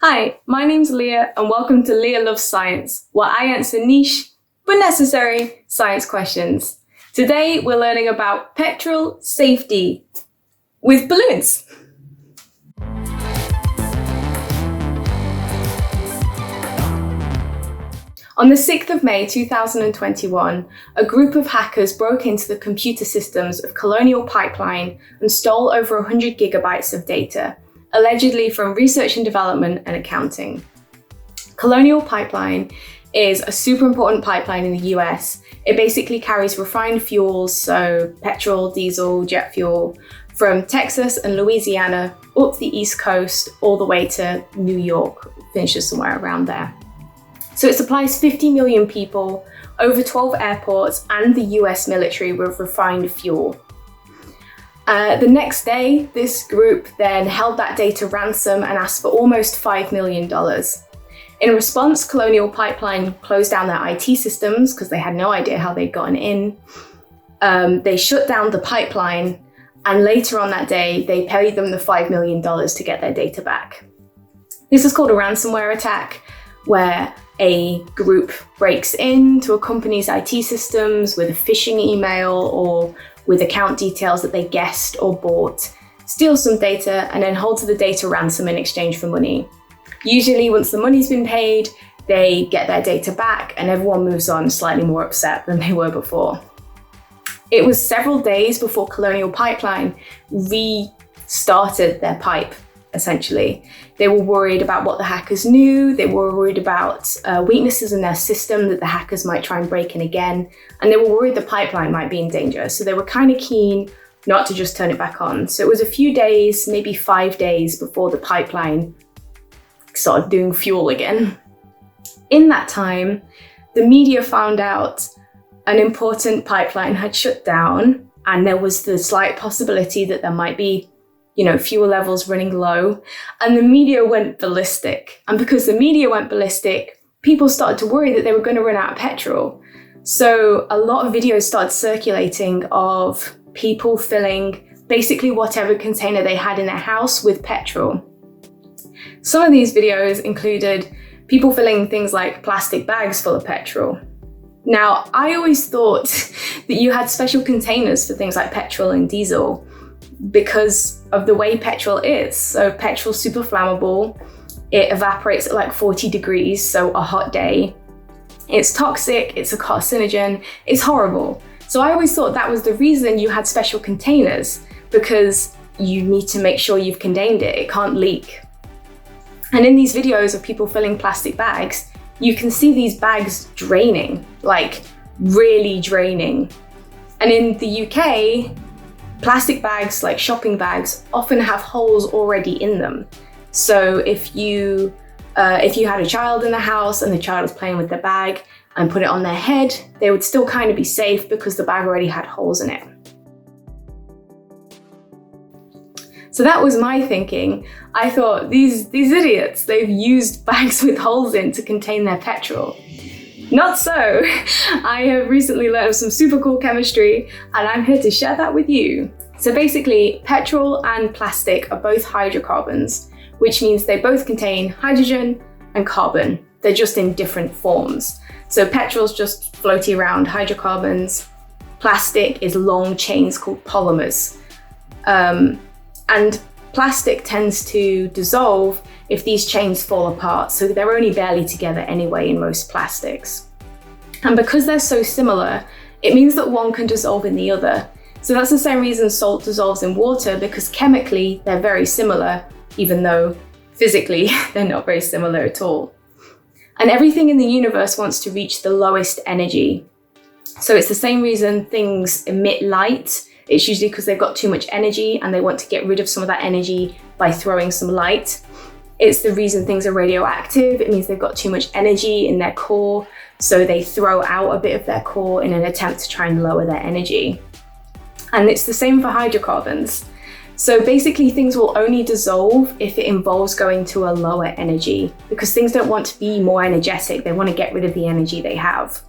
Hi, my name's Leah and welcome to Leah Loves Science, where I answer niche but necessary science questions. Today we're learning about petrol safety with balloons. On the 6th of May 2021, a group of hackers broke into the computer systems of Colonial Pipeline and stole over 100 gigabytes of data, allegedly from research and development and accounting. Colonial Pipeline is a super important pipeline in the US. It basically carries refined fuels, so petrol, diesel, jet fuel, from Texas and Louisiana up the East Coast all the way to New York, finishes somewhere around there. So it supplies 50 million people, over 12 airports, and the US military with refined fuel. The next day, this group then held that data ransom and asked for almost $5 million. In response, Colonial Pipeline closed down their IT systems because they had no idea how they'd gotten in. They shut down the pipeline, and later on that day, they paid them the $5 million to get their data back. This is called a ransomware attack, where a group breaks into a company's IT systems with a phishing email or with account details that they guessed or bought, steals some data, and then holds the data ransom in exchange for money. Usually, once the money's been paid, they get their data back and everyone moves on slightly more upset than they were before. It was several days before Colonial Pipeline restarted their pipe, essentially. They were worried about what the hackers knew, they were worried about weaknesses in their system that the hackers might try and break in again, and they were worried the pipeline might be in danger. So they were kind of keen not to just turn it back on. So it was a few days, maybe 5 days before the pipeline started doing fuel again. In that time, the media found out an important pipeline had shut down, and there was the slight possibility that there might be fuel levels running low, and the media went ballistic. And because the media went ballistic, people started to worry that they were going to run out of petrol. So a lot of videos started circulating of people filling basically whatever container they had in their house with petrol. Some of these videos included people filling things like plastic bags full of petrol. Now, I always thought that you had special containers for things like petrol and diesel because of the way petrol is. So petrol's super flammable, it evaporates at like 40 degrees, so a hot day. It's toxic, it's a carcinogen, it's horrible. So I always thought that was the reason you had special containers, because you need to make sure you've contained it, it can't leak. And in these videos of people filling plastic bags, you can see these bags draining, like really draining. And in the UK, plastic bags, like shopping bags, often have holes already in them. So if you had a child in the house and the child was playing with the bag and put it on their head, they would still kind of be safe because the bag already had holes in it. So that was my thinking. I thought, these idiots, they've used bags with holes in to contain their petrol. Not so. I have recently learned some super cool chemistry and I'm here to share that with you. So basically, petrol and plastic are both hydrocarbons, which means they both contain hydrogen and carbon. They're just in different forms. So petrol's just floaty around hydrocarbons. Plastic is long chains called polymers. And plastic tends to dissolve if these chains fall apart, so they're only barely together anyway in most plastics. And because they're so similar, it means that one can dissolve in the other. So that's the same reason salt dissolves in water, because chemically they're very similar, even though physically they're not very similar at all. And everything in the universe wants to reach the lowest energy. So it's the same reason things emit light. It's usually because they've got too much energy and they want to get rid of some of that energy by throwing some light. It's the reason things are radioactive. It means they've got too much energy in their core, so they throw out a bit of their core in an attempt to try and lower their energy. And it's the same for hydrocarbons. So basically things will only dissolve if it involves going to a lower energy, because things don't want to be more energetic. They want to get rid of the energy they have.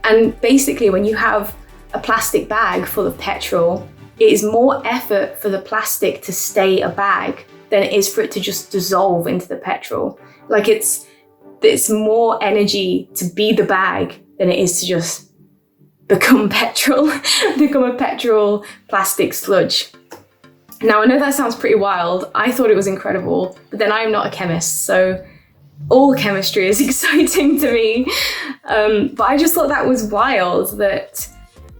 And basically when you have a plastic bag full of petrol, it is more effort for the plastic to stay a bag than it is for it to just dissolve into the petrol. Like it's more energy to be the bag than it is to just become petrol, become a petrol plastic sludge. Now, I know that sounds pretty wild. I thought it was incredible, but then I'm not a chemist, so all chemistry is exciting to me. But I just thought that was wild that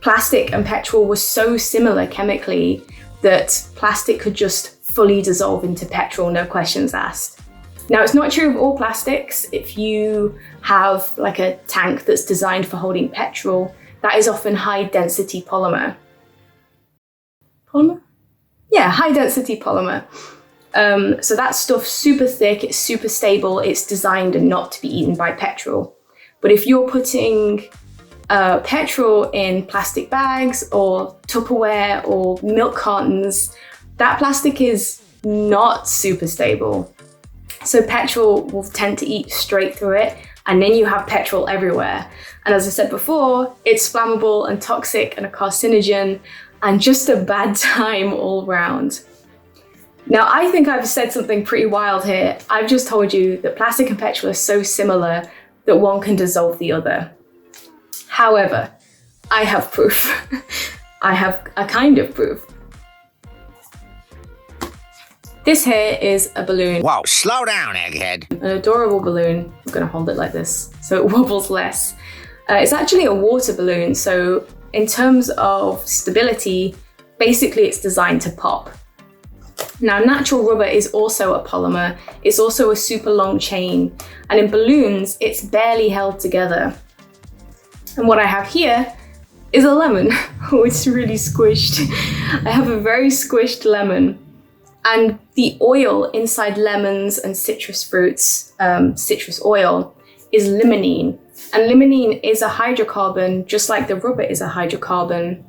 plastic and petrol were so similar chemically that plastic could just fully dissolve into petrol, no questions asked. Now, it's not true of all plastics. If you have like a tank that's designed for holding petrol, that is often high density polymer. Polymer? Yeah, high density polymer. So that stuff's super thick, it's super stable, it's designed not to be eaten by petrol. But if you're putting petrol in plastic bags or Tupperware or milk cartons, that plastic is not super stable. So petrol will tend to eat straight through it, and then you have petrol everywhere. And as I said before, it's flammable and toxic and a carcinogen and just a bad time all round. Now, I think I've said something pretty wild here. I've just told you that plastic and petrol are so similar that one can dissolve the other. However, I have proof. I have a kind of proof. This here is a balloon. Whoa, slow down, egghead. An adorable balloon. I'm gonna hold it like this so it wobbles less. It's actually a water balloon, so in terms of stability, basically it's designed to pop. Now, natural rubber is also a polymer. It's also a super long chain. And in balloons, it's barely held together. And what I have here is a lemon. Oh, it's really squished. I have a very squished lemon. And the oil inside lemons and citrus fruits, citrus oil, is limonene. And limonene is a hydrocarbon, just like the rubber is a hydrocarbon.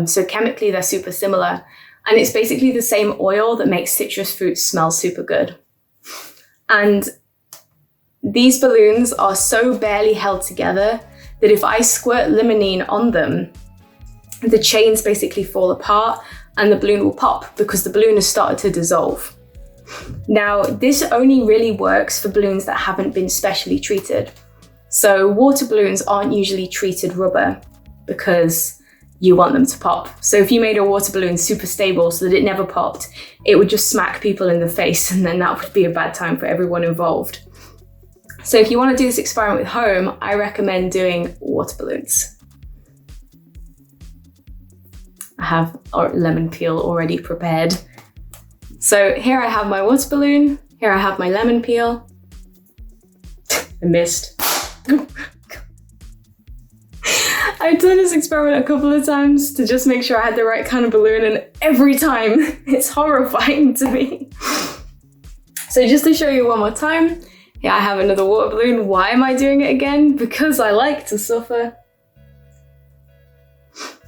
So chemically, they're super similar. And it's basically the same oil that makes citrus fruits smell super good. And these balloons are so barely held together that if I squirt limonene on them, the chains basically fall apart and the balloon will pop because the balloon has started to dissolve. Now, this only really works for balloons that haven't been specially treated. So water balloons aren't usually treated rubber because you want them to pop. So if you made a water balloon super stable so that it never popped, it would just smack people in the face, and then that would be a bad time for everyone involved. So if you want to do this experiment at home, I recommend doing water balloons. I have our lemon peel already prepared. So here I have my water balloon, here I have my lemon peel. I missed. I've done this experiment a couple of times to just make sure I had the right kind of balloon, and every time it's horrifying to me. So just to show you one more time, here I have another water balloon. Why am I doing it again? Because I like to suffer.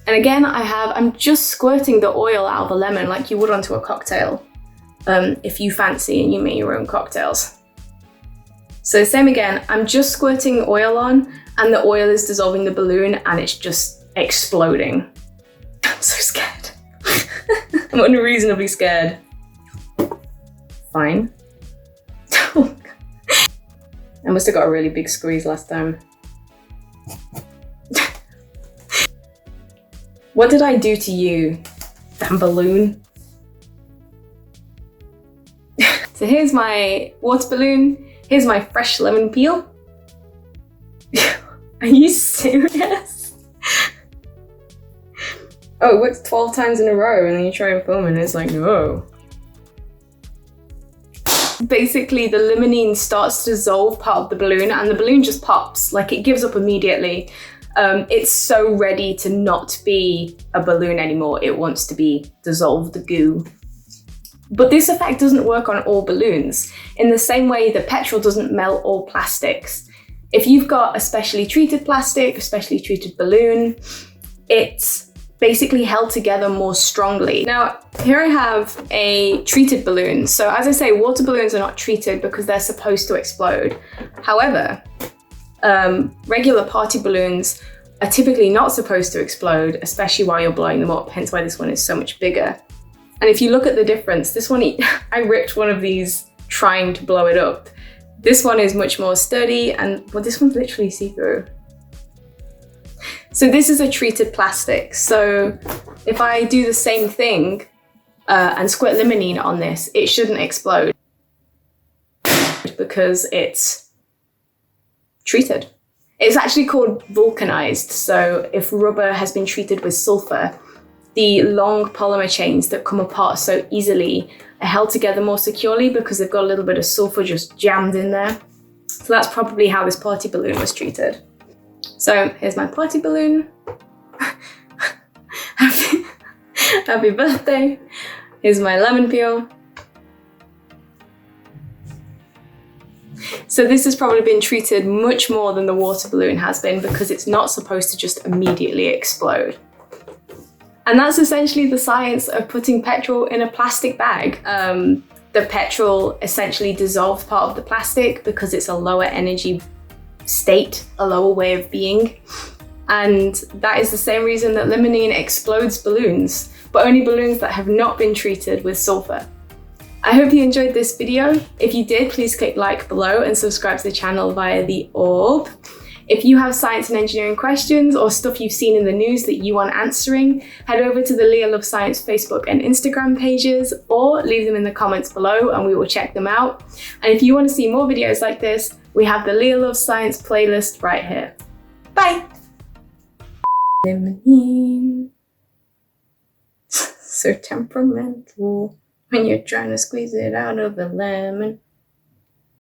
And again, I'm just squirting the oil out of the lemon like you would onto a cocktail, if you fancy and you make your own cocktails. So same again, I'm just squirting oil on, and the oil is dissolving the balloon and it's just exploding. I'm so scared. I'm unreasonably scared. Fine. I must have got a really big squeeze last time. What did I do to you, damn balloon? So here's my water balloon. Here's my fresh lemon peel. Are you serious? Oh, it works 12 times in a row, and then you try and film it and it's like, no. Basically, the limonene starts to dissolve part of the balloon and the balloon just pops, like it gives up immediately. It's so ready to not be a balloon anymore. It wants to be dissolved goo. But this effect doesn't work on all balloons, in the same way that petrol doesn't melt all plastics. If you've got a specially treated plastic, a specially treated balloon, it's basically held together more strongly. Now, here I have a treated balloon. So as I say, water balloons are not treated because they're supposed to explode. However, regular party balloons are typically not supposed to explode, especially while you're blowing them up, hence why this one is so much bigger. And if you look at the difference, this one, I ripped one of these trying to blow it up. This one is much more sturdy, and well, this one's literally see-through. So this is a treated plastic. So if I do the same thing and squirt limonene on this, it shouldn't explode because it's treated. It's actually called vulcanized. So if rubber has been treated with sulfur, the long polymer chains that come apart so easily are held together more securely because they've got a little bit of sulfur just jammed in there. So that's probably how this party balloon was treated. So here's my party balloon. Happy birthday. Here's my lemon peel. So this has probably been treated much more than the water balloon has been because it's not supposed to just immediately explode. And that's essentially the science of putting petrol in a plastic bag. The petrol essentially dissolves part of the plastic because it's a lower energy state, a lower way of being. And that is the same reason that limonene explodes balloons, but only balloons that have not been treated with sulfur. I hope you enjoyed this video. If you did, please click like below and subscribe to the channel via the orb. If you have science and engineering questions or stuff you've seen in the news that you want answering, head over to the Leah Loves Science Facebook and Instagram pages or leave them in the comments below and we will check them out. And if you want to see more videos like this, we have the Leah Loves Science playlist right here. Bye! Limonene. So temperamental when you're trying to squeeze it out of the lemon.